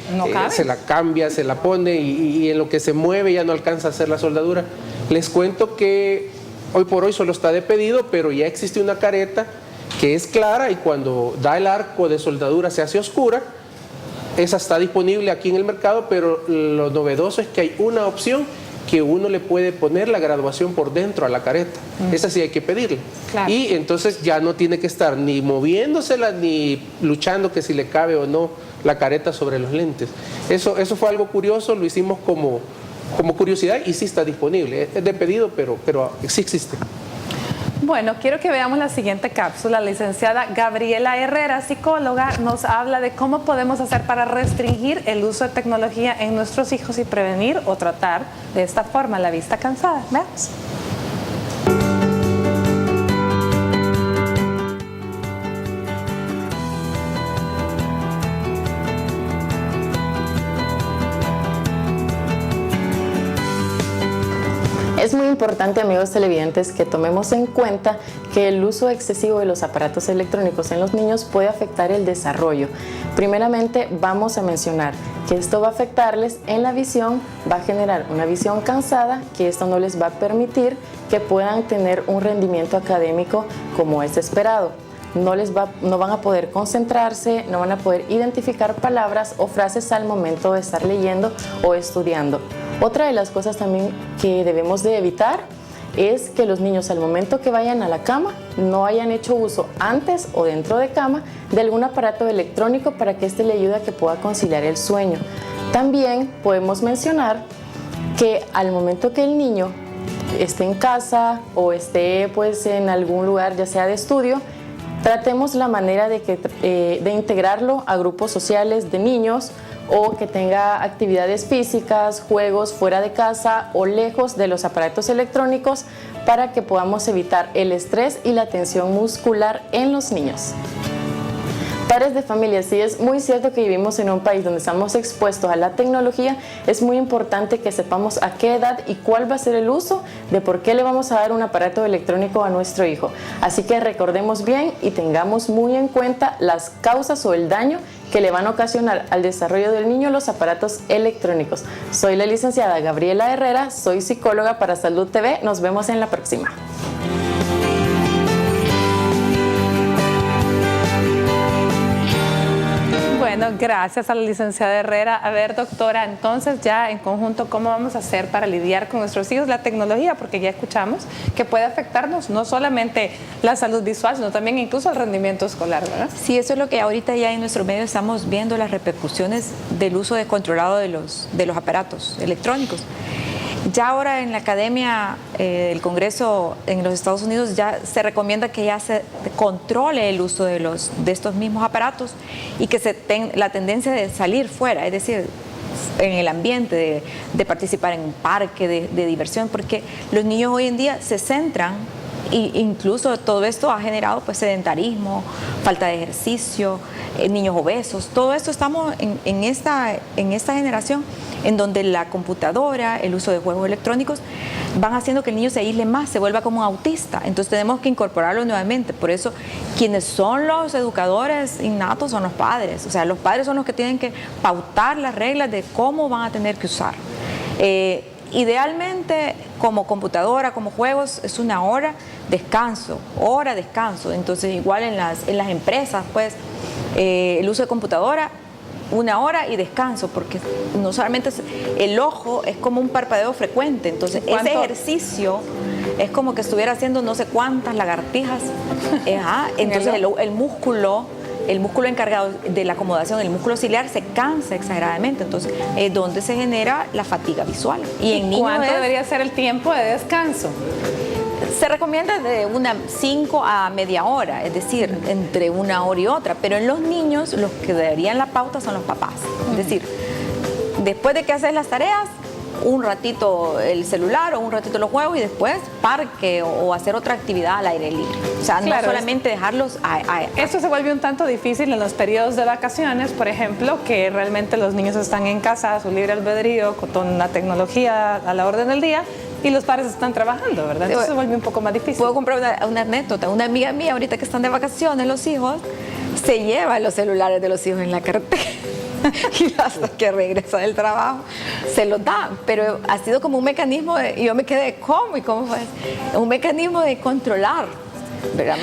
[SPEAKER 3] se la cambia, se la pone y en lo que se mueve ya no alcanza a hacer la soldadura. Les cuento que hoy por hoy solo está de pedido, pero ya existe una careta que es clara y cuando da el arco de soldadura se hace oscura. Esa está disponible aquí en el mercado, pero lo novedoso es que hay una opción que uno le puede poner la graduación por dentro a la careta. Esa sí hay que pedirla.
[SPEAKER 1] Claro.
[SPEAKER 3] Y entonces ya no tiene que estar ni moviéndosela ni luchando que si le cabe o no la careta sobre los lentes. Eso fue algo curioso, lo hicimos como curiosidad y sí está disponible. Es de pedido, pero sí existe.
[SPEAKER 1] Bueno, quiero que veamos la siguiente cápsula. La licenciada Gabriela Herrera, psicóloga, nos habla de cómo podemos hacer para restringir el uso de tecnología en nuestros hijos y prevenir o tratar de esta forma la vista cansada. Veamos.
[SPEAKER 12] Es muy importante, amigos televidentes, que tomemos en cuenta que el uso excesivo de los aparatos electrónicos en los niños puede afectar el desarrollo. Primeramente, vamos a mencionar que esto va a afectarles en la visión, va a generar una visión cansada, que esto no les va a permitir que puedan tener un rendimiento académico como es esperado. No van a poder concentrarse, no van a poder identificar palabras o frases al momento de estar leyendo o estudiando. Otra de las cosas también que debemos de evitar es que los niños al momento que vayan a la cama no hayan hecho uso antes o dentro de cama de algún aparato electrónico para que éste le ayude a que pueda conciliar el sueño. También podemos mencionar que al momento que el niño esté en casa o esté pues en algún lugar ya sea de estudio, tratemos la manera de integrarlo a grupos sociales de niños o que tenga actividades físicas, juegos fuera de casa o lejos de los aparatos electrónicos para que podamos evitar el estrés y la tensión muscular en los niños. Padres de familia, sí es muy cierto que vivimos en un país donde estamos expuestos a la tecnología, es muy importante que sepamos a qué edad y cuál va a ser el uso de por qué le vamos a dar un aparato electrónico a nuestro hijo. Así que recordemos bien y tengamos muy en cuenta las causas o el daño que le van a ocasionar al desarrollo del niño los aparatos electrónicos. Soy la licenciada Gabriela Herrera, soy psicóloga para Salud TV, nos vemos en la próxima.
[SPEAKER 1] Bueno, gracias a la licenciada Herrera. A ver, doctora, entonces ya en conjunto, ¿cómo vamos a hacer para lidiar con nuestros hijos la tecnología? Porque ya escuchamos que puede afectarnos no solamente la salud visual, sino también incluso el rendimiento escolar, ¿verdad?
[SPEAKER 4] Sí, eso es lo que ahorita ya en nuestro medio estamos viendo, las repercusiones del uso descontrolado de los aparatos electrónicos. Ya ahora en la academia, el Congreso en los Estados Unidos ya se recomienda que ya se controle el uso de estos mismos aparatos y que la tendencia de salir fuera, es decir, en el ambiente, de participar en un parque de diversión, porque los niños hoy en día se centran, e incluso todo esto ha generado pues sedentarismo, falta de ejercicio, niños obesos, todo esto estamos en esta generación en donde la computadora, el uso de juegos electrónicos van haciendo que el niño se aísle más, se vuelva como un autista. Entonces tenemos que incorporarlo nuevamente. Por eso quienes son los educadores innatos son los padres. O sea, los padres son los que tienen que pautar las reglas de cómo van a tener que usar. Idealmente, como computadora, como juegos, es una hora descanso. Entonces igual en las empresas, pues el uso de computadora, 1 hora y descanso, porque no solamente el ojo es como un parpadeo frecuente, entonces ese ejercicio es como que estuviera haciendo no sé cuántas lagartijas. Entonces el músculo encargado de la acomodación, el músculo ciliar, se cansa exageradamente, entonces es donde se genera la fatiga visual.
[SPEAKER 1] ¿Y cuánto debería ser el tiempo de descanso?
[SPEAKER 4] Se recomienda de 5 a media hora, es decir, entre 1 hora y otra, pero en los niños los que darían la pauta son los papás. Es decir, después de que haces las tareas, un ratito el celular o un ratito los juegos y después parque o hacer otra actividad al aire libre. O sea, claro, no solamente dejarlos
[SPEAKER 1] Esto se vuelve un tanto difícil en los periodos de vacaciones, por ejemplo, que realmente los niños están en casa a su libre albedrío con la tecnología a la orden del día y los padres están trabajando, ¿verdad? Entonces se vuelve un poco más difícil.
[SPEAKER 4] Puedo comprar una anécdota. Una amiga mía, ahorita que están de vacaciones los hijos, se lleva los celulares de los hijos en la cartera. Y hasta que regresa del trabajo se los da, pero ha sido como un mecanismo y yo me quedé, ¿cómo? ¿Y cómo fue? Un mecanismo de controlar, ¿verdad?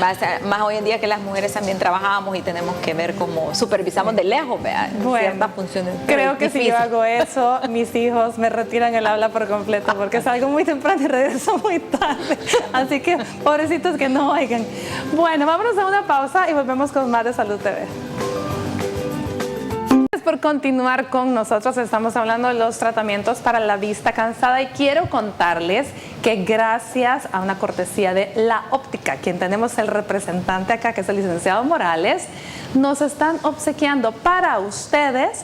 [SPEAKER 4] Más hoy en día que las mujeres también trabajamos y tenemos que ver cómo supervisamos de lejos, ¿verdad? Ciertas funciones.
[SPEAKER 1] Creo que si yo hago eso, mis hijos me retiran el habla por completo porque salgo muy temprano y regreso muy tarde, así que pobrecitos que no oigan. Bueno, vámonos a una pausa y volvemos con más de Salud TV. Por continuar con nosotros, estamos hablando de los tratamientos para la vista cansada y quiero contarles que gracias a una cortesía de La Óptica, quien tenemos el representante acá, que es el licenciado Morales, nos están obsequiando para ustedes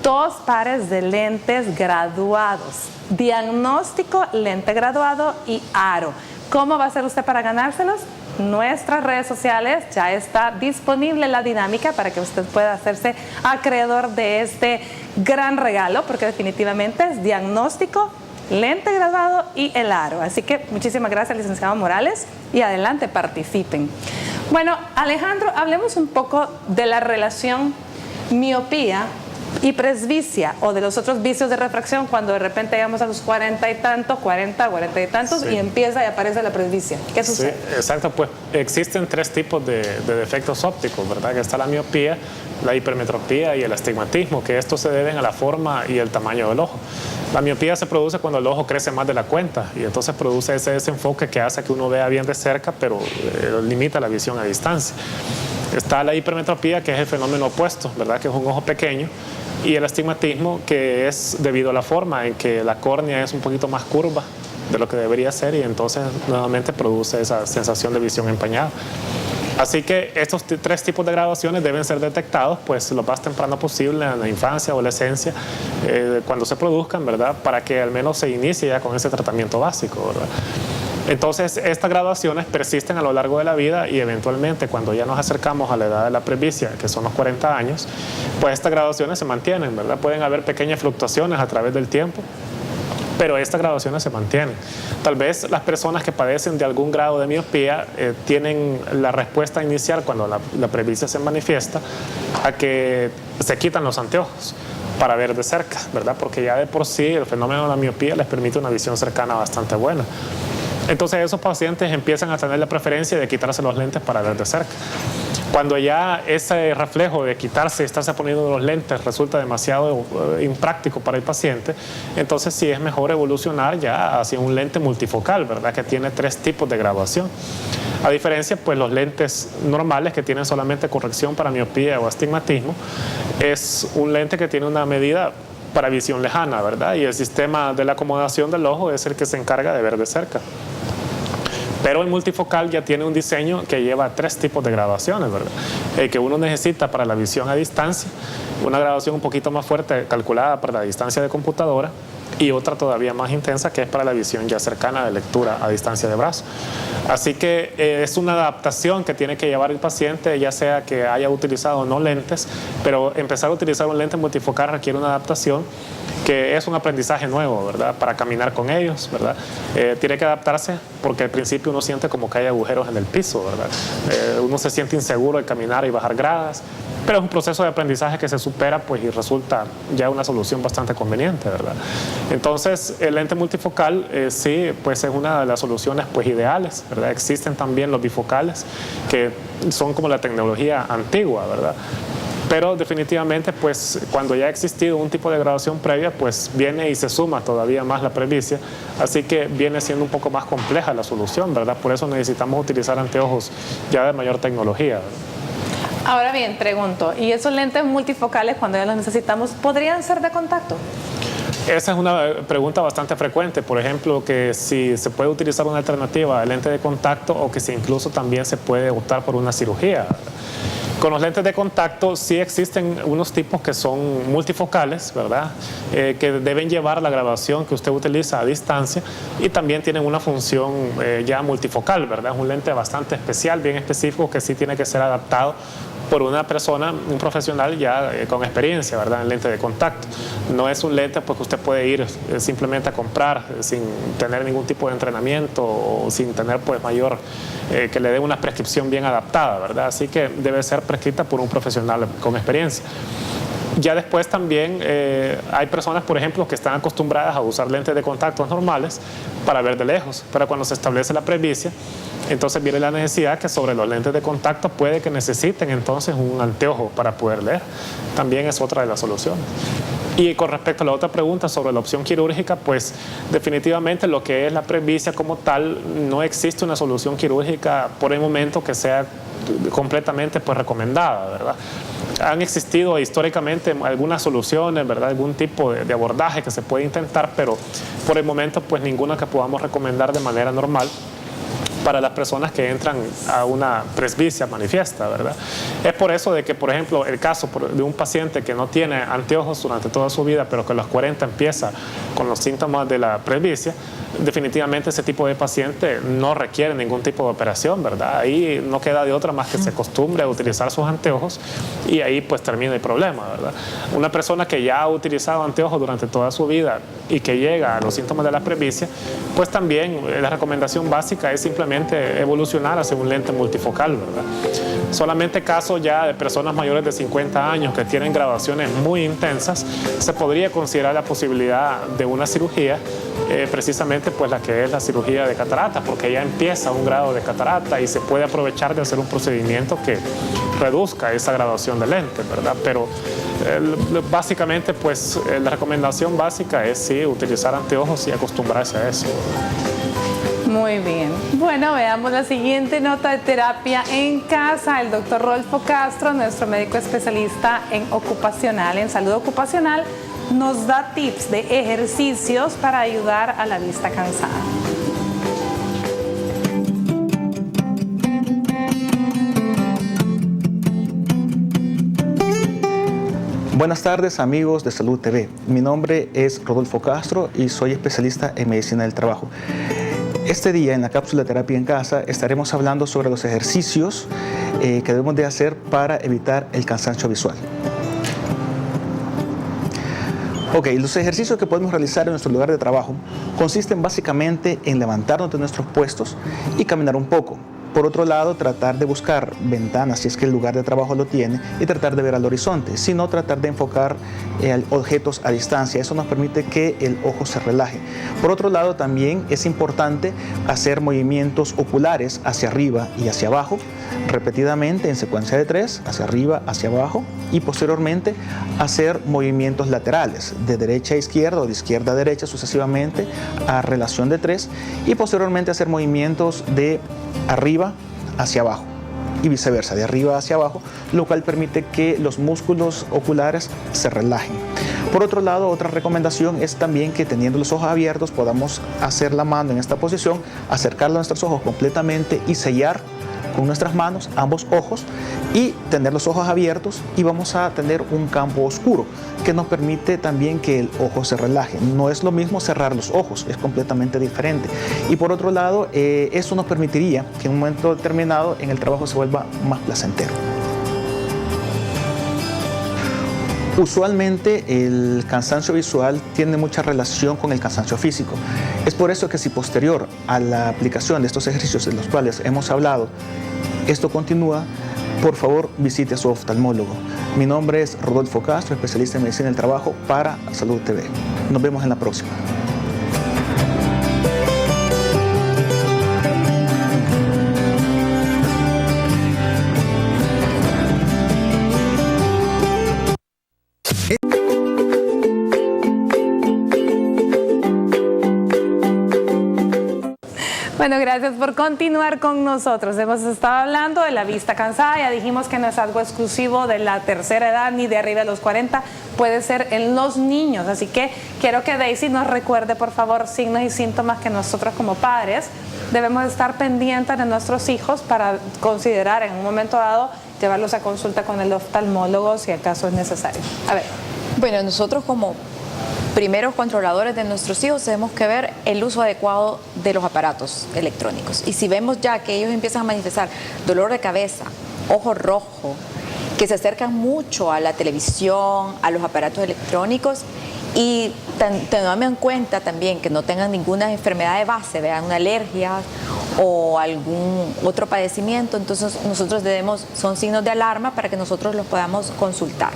[SPEAKER 1] 2 pares de lentes graduados, diagnóstico, lente graduado y aro. ¿Cómo va a hacer usted para ganárselos? Nuestras redes sociales ya está disponible la dinámica para que usted pueda hacerse acreedor de este gran regalo, porque definitivamente es diagnóstico, lente graduado y el aro. Así que muchísimas gracias, licenciado Morales, y adelante, participen. Bueno, Alejandro, hablemos un poco de la relación miopía y presbicia, o de los otros vicios de refracción, cuando de repente llegamos a los 40 y tantos, y empieza y aparece la presbicia. ¿Qué sucede?
[SPEAKER 5] Sí, exacto, pues existen 3 tipos de defectos ópticos, ¿verdad? Que está la miopía, la hipermetropía y el astigmatismo, que estos se deben a la forma y el tamaño del ojo. La miopía se produce cuando el ojo crece más de la cuenta y entonces produce ese desenfoque que hace que uno vea bien de cerca, pero limita la visión a distancia. Está la hipermetropía, que es el fenómeno opuesto, ¿verdad? Que es un ojo pequeño. Y el astigmatismo, que es debido a la forma en que la córnea es un poquito más curva de lo que debería ser y entonces nuevamente produce esa sensación de visión empañada. Así que estos 3 tipos de graduaciones deben ser detectados pues lo más temprano posible, en la infancia, adolescencia, cuando se produzcan, ¿verdad? Para que al menos se inicie ya con ese tratamiento básico, ¿verdad? Entonces, estas graduaciones persisten a lo largo de la vida y eventualmente cuando ya nos acercamos a la edad de la presbicia, que son los 40 años, pues estas graduaciones se mantienen, ¿verdad? Pueden haber pequeñas fluctuaciones a través del tiempo, pero estas graduaciones se mantienen. Tal vez las personas que padecen de algún grado de miopía tienen la respuesta inicial cuando la presbicia se manifiesta a que se quitan los anteojos para ver de cerca, ¿verdad? Porque ya de por sí el fenómeno de la miopía les permite una visión cercana bastante buena. Entonces esos pacientes empiezan a tener la preferencia de quitarse los lentes para ver de cerca. Cuando ya ese reflejo de quitarse y estarse poniendo los lentes resulta demasiado impráctico para el paciente, entonces sí es mejor evolucionar ya hacia un lente multifocal, ¿verdad? Que tiene 3 tipos de graduación. A diferencia, pues los lentes normales que tienen solamente corrección para miopía o astigmatismo, es un lente que tiene una medida para visión lejana, ¿verdad? Y el sistema de la acomodación del ojo es el que se encarga de ver de cerca. Pero el multifocal ya tiene un diseño que lleva 3 tipos de graduaciones, ¿verdad? El que uno necesita para la visión a distancia, una graduación un poquito más fuerte calculada para la distancia de computadora, y otra todavía más intensa que es para la visión ya cercana de lectura a distancia de brazo. Así que es una adaptación que tiene que llevar el paciente, ya sea que haya utilizado o no lentes, pero empezar a utilizar un lente multifocal requiere una adaptación que es un aprendizaje nuevo, ¿verdad? Para caminar con ellos, ¿verdad? Tiene que adaptarse porque al principio uno siente como que hay agujeros en el piso, ¿verdad? Uno se siente inseguro de caminar y bajar gradas, pero es un proceso de aprendizaje que se supera, pues, y resulta ya una solución bastante conveniente, ¿verdad? Entonces, el lente multifocal sí, pues es una de las soluciones, pues, ideales, ¿verdad? Existen también los bifocales, que son como la tecnología antigua, ¿verdad? Pero definitivamente, pues, cuando ya ha existido un tipo de graduación previa, pues viene y se suma todavía más la presbicia, así que viene siendo un poco más compleja la solución, ¿verdad? Por eso necesitamos utilizar anteojos ya de mayor tecnología, ¿verdad?
[SPEAKER 1] Ahora bien, pregunto, ¿y esos lentes multifocales cuando ya los necesitamos podrían ser de contacto?
[SPEAKER 5] Esa es una pregunta bastante frecuente, por ejemplo, que si se puede utilizar una alternativa de lente de contacto o que si incluso también se puede optar por una cirugía. Con los lentes de contacto sí existen unos tipos que son multifocales, ¿verdad? Que deben llevar la graduación que usted utiliza a distancia y también tienen una función ya multifocal, ¿verdad? Es un lente bastante especial, bien específico, que sí tiene que ser adaptado por una persona, un profesional ya con experiencia, ¿verdad? En lente de contacto. No es un lente pues, que usted puede ir simplemente a comprar sin tener ningún tipo de entrenamiento o sin tener pues mayor, que le dé una prescripción bien adaptada, ¿verdad? Así que debe ser prescrita por un profesional con experiencia. Ya después también hay personas, por ejemplo, que están acostumbradas a usar lentes de contacto normales para ver de lejos, pero cuando se establece la presbicia, entonces viene la necesidad que sobre los lentes de contacto puede que necesiten entonces un anteojo para poder leer. También es otra de las soluciones. Y con respecto a la otra pregunta sobre la opción quirúrgica, pues definitivamente lo que es la presbicia como tal, no existe una solución quirúrgica por el momento que sea completamente pues recomendada, ¿verdad? Han existido históricamente algunas soluciones, ¿verdad? Algún tipo de abordaje que se puede intentar, pero por el momento pues ninguna que podamos recomendar de manera normal para las personas que entran a una presbicia manifiesta, ¿verdad? Es por eso de que, por ejemplo, el caso de un paciente que no tiene anteojos durante toda su vida, pero que a los 40 empieza con los síntomas de la presbicia, definitivamente ese tipo de paciente no requiere ningún tipo de operación, ¿verdad? Ahí no queda de otra más que se acostumbre a utilizar sus anteojos y ahí pues termina el problema, ¿verdad? Una persona que ya ha utilizado anteojos durante toda su vida y que llega a los síntomas de la presbicia, pues también la recomendación básica es simplemente evolucionar hacia un lente multifocal, ¿verdad? Solamente casos ya de personas mayores de 50 años que tienen graduaciones muy intensas, se podría considerar la posibilidad de una cirugía, precisamente pues la que es la cirugía de catarata, porque ya empieza un grado de catarata y se puede aprovechar de hacer un procedimiento que reduzca esa graduación de lente, ¿verdad? Pero básicamente pues la recomendación básica es sí utilizar anteojos y acostumbrarse a eso.
[SPEAKER 1] Muy bien. Bueno, veamos la siguiente nota de terapia en casa. El doctor Rodolfo Castro, nuestro médico especialista en salud ocupacional, nos da tips de ejercicios para ayudar a la vista cansada.
[SPEAKER 13] Buenas tardes amigos de Salud TV. Mi nombre es Rodolfo Castro y soy especialista en medicina del trabajo. Este día en la cápsula de terapia en casa estaremos hablando sobre los ejercicios que debemos de hacer para evitar el cansancio visual. Ok, los ejercicios que podemos realizar en nuestro lugar de trabajo consisten básicamente en levantarnos de nuestros puestos y caminar un poco. Por otro lado, tratar de buscar ventanas, si es que el lugar de trabajo lo tiene, y tratar de ver al horizonte, sino tratar de enfocar objetos a distancia. Eso nos permite que el ojo se relaje. Por otro lado, también es importante hacer movimientos oculares hacia arriba y hacia abajo, repetidamente en secuencia de 3, hacia arriba, hacia abajo, y posteriormente hacer movimientos laterales, de derecha a izquierda o de izquierda a derecha sucesivamente a relación de 3, y posteriormente hacer movimientos de arriba hacia abajo. y viceversa, de arriba hacia abajo, lo cual permite que los músculos oculares se relajen. Por otro lado, otra recomendación es también que teniendo los ojos abiertos podamos hacer la mano en esta posición, acercarla a nuestros ojos completamente y sellar con nuestras manos ambos ojos y tener los ojos abiertos, y vamos a tener un campo oscuro que nos permite también que el ojo se relaje. No es lo mismo cerrar los ojos, es completamente diferente. Y por otro lado, eso nos permitiría que en un momento determinado en el trabajo se vuelva más placentero. Usualmente el cansancio visual tiene mucha relación con el cansancio físico. Es por eso que si posterior a la aplicación de estos ejercicios de los cuales hemos hablado, esto continúa, por favor visite a su oftalmólogo. Mi nombre es Rodolfo Castro, especialista en medicina del trabajo para Salud TV. Nos vemos en la próxima.
[SPEAKER 1] Bueno, gracias por continuar con nosotros. Hemos estado hablando de la vista cansada, ya dijimos que no es algo exclusivo de la tercera edad ni de arriba de los 40, puede ser en los niños. Así que quiero que Daisy nos recuerde, por favor, signos y síntomas que nosotros como padres debemos estar pendientes de nuestros hijos para considerar en un momento dado llevarlos a consulta con el oftalmólogo si acaso es necesario. A ver.
[SPEAKER 4] Bueno, nosotros como primeros controladores de nuestros hijos tenemos que ver el uso adecuado de los aparatos electrónicos. Y si vemos ya que ellos empiezan a manifestar dolor de cabeza, ojo rojo, que se acercan mucho a la televisión, a los aparatos electrónicos, y tengamos en cuenta también que no tengan ninguna enfermedad de base, vean una alergia o algún otro padecimiento, entonces nosotros son signos de alarma para que nosotros los podamos consultar.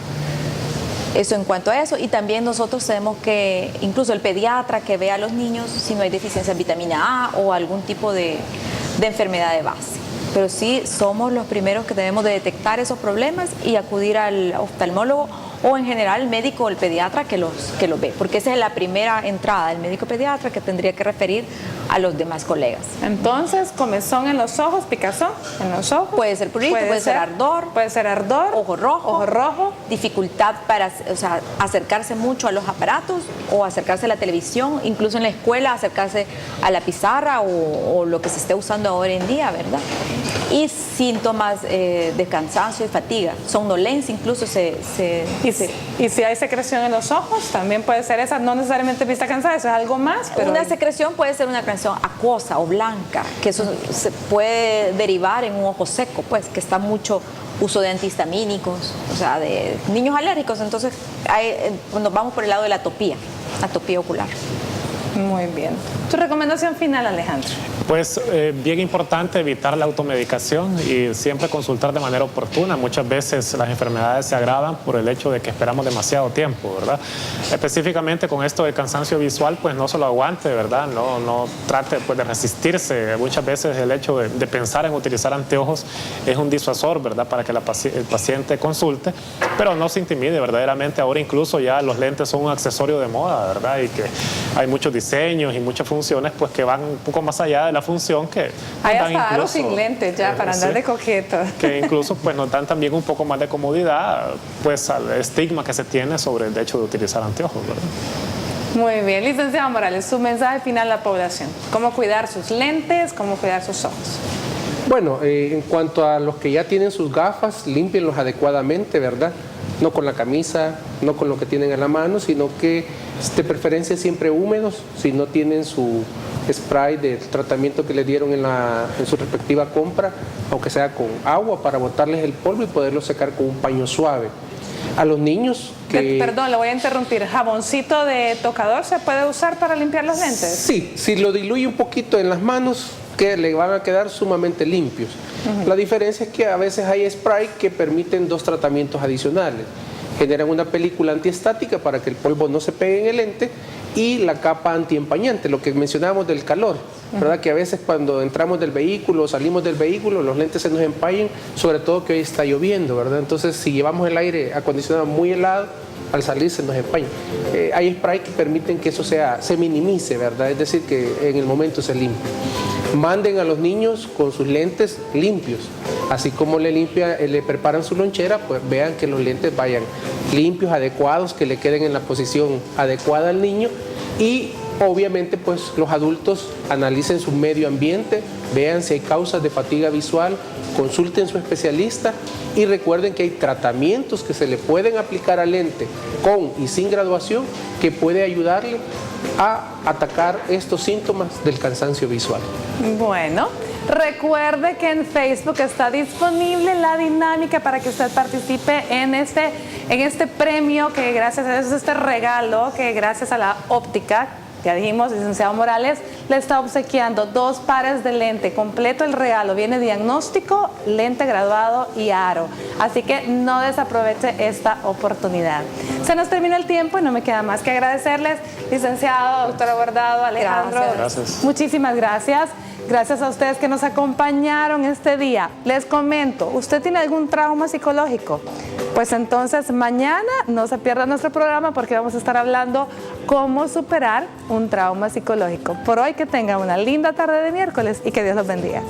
[SPEAKER 4] Eso en cuanto a eso, y también nosotros tenemos que, incluso el pediatra que vea a los niños si no hay deficiencia en vitamina A o algún tipo de enfermedad de base. Pero sí somos los primeros que debemos de detectar esos problemas y acudir al oftalmólogo o en general el médico o el pediatra que los ve, porque esa es la primera entrada, el médico pediatra que tendría que referir a los demás colegas.
[SPEAKER 1] Entonces, comezón en los ojos, picazón en los ojos.
[SPEAKER 4] Puede ser prurito, puede ser ardor.
[SPEAKER 1] Puede ser ardor.
[SPEAKER 4] Ojo rojo. Dificultad para acercarse mucho a los aparatos o acercarse a la televisión, incluso en la escuela acercarse a la pizarra o lo que se esté usando ahora en día, ¿verdad? Y síntomas de cansancio y fatiga, somnolencia incluso
[SPEAKER 1] Y si hay secreción en los ojos, también puede ser esa, no necesariamente vista cansada, eso es algo más. Pero
[SPEAKER 4] una secreción puede ser una secreción acuosa o blanca, que eso se puede derivar en un ojo seco, pues, que está mucho uso de antihistamínicos, o sea, de niños alérgicos, entonces nos vamos por el lado de la atopía ocular.
[SPEAKER 1] Muy bien. ¿Tu recomendación final, Alejandro?
[SPEAKER 5] Pues bien importante evitar la automedicación y siempre consultar de manera oportuna. Muchas veces las enfermedades se agravan por el hecho de que esperamos demasiado tiempo, ¿verdad? Específicamente con esto del cansancio visual, pues no se lo aguante, ¿verdad? No trate pues, de resistirse. Muchas veces el hecho de pensar en utilizar anteojos es un disuasor, ¿verdad? Para que el paciente consulte, pero no se intimide, verdaderamente. Ahora incluso ya los lentes son un accesorio de moda, ¿verdad? Y que hay muchos diseños y muchas funciones pues que van un poco más allá de la función que
[SPEAKER 1] hay hasta aros sin lentes ya para andar de coqueto,
[SPEAKER 5] que incluso pues nos dan también un poco más de comodidad pues al estigma que se tiene sobre el hecho de utilizar anteojos, ¿verdad?
[SPEAKER 1] Muy bien, licenciado Morales, su mensaje final a la población, cómo cuidar sus lentes, cómo cuidar sus ojos.
[SPEAKER 3] Bueno, en cuanto a los que ya tienen sus gafas, límpienlos adecuadamente, ¿verdad? No con la camisa, no con lo que tienen en la mano, sino que de preferencia siempre húmedos, si no tienen su spray de tratamiento que le dieron en su respectiva compra, aunque sea con agua, para botarles el polvo y poderlo secar con un paño suave. A los niños que...
[SPEAKER 1] Perdón, le voy a interrumpir. ¿Jaboncito de tocador se puede usar para limpiar los lentes?
[SPEAKER 3] Sí, si lo diluye un poquito en las manos, que le van a quedar sumamente limpios. La diferencia es que a veces hay spray que permiten 2 tratamientos adicionales. Generan una película antiestática para que el polvo no se pegue en el lente y la capa antiempañante, lo que mencionábamos del calor, ¿verdad? Que a veces cuando entramos del vehículo o salimos del vehículo, los lentes se nos empañan, sobre todo que hoy está lloviendo, ¿verdad? Entonces, si llevamos el aire acondicionado muy helado, al salir se nos empaña. Hay spray que permiten que eso se minimice, ¿verdad? Es decir, que en el momento se limpie. Manden a los niños con sus lentes limpios, así como le preparan su lonchera, pues vean que los lentes vayan limpios, adecuados, que le queden en la posición adecuada al niño. Y obviamente pues los adultos analicen su medio ambiente, vean si hay causas de fatiga visual, consulten a su especialista y recuerden que hay tratamientos que se le pueden aplicar al lente con y sin graduación que puede ayudarle a atacar estos síntomas del cansancio visual.
[SPEAKER 1] Bueno, recuerde que en Facebook está disponible la dinámica para que usted participe en este premio, que gracias a eso, este regalo que gracias a la óptica, ya dijimos, licenciado Morales, le está obsequiando 2 pares de lente, completo el regalo, viene diagnóstico, lente graduado y aro. Así que no desaproveche esta oportunidad. Se nos termina el tiempo y no me queda más que agradecerles, licenciado, doctora Bordado, Alejandro.
[SPEAKER 5] Gracias.
[SPEAKER 1] Muchísimas gracias. Gracias a ustedes que nos acompañaron este día. Les comento, ¿usted tiene algún trauma psicológico? Pues entonces mañana no se pierda nuestro programa porque vamos a estar hablando cómo superar un trauma psicológico. Por hoy que tengan una linda tarde de miércoles y que Dios los bendiga.